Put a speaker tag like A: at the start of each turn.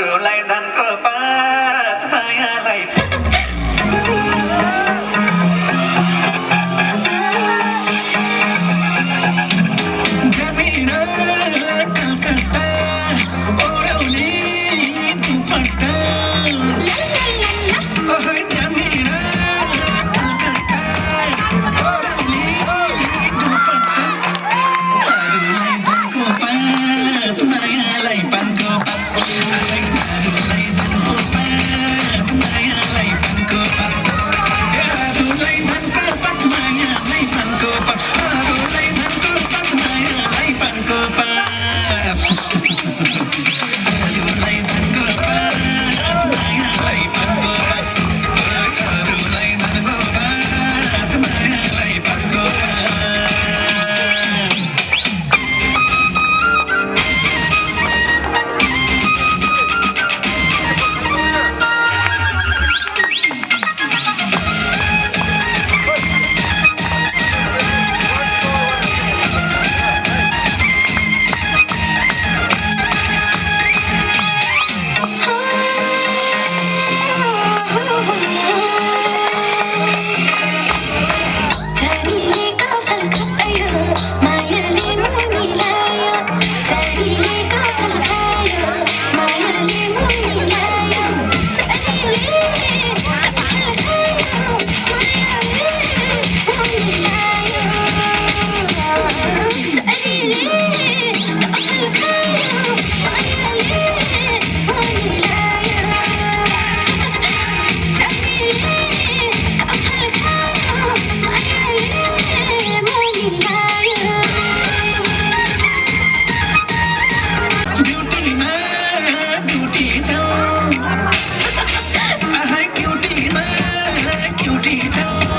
A: अरूलाई धनको पात मायालाई
B: जमिन कलकत्ता ओरौली दुपट्टा ओहो जमिन कलकत्ता ओरौली दुपट्टा अरूलाई धनको पात मायालाई पानको पात अरूलाई धनको पात मायालाई पानको पात अरूलाई धनको पात मायालाई पानको पात अरूलाई धनको पात मायालाई पानको पात अरूलाई धनको पात मायालाई पानको पात अरूलाई धनको पात मायालाई पानको पात Beauty, cutie,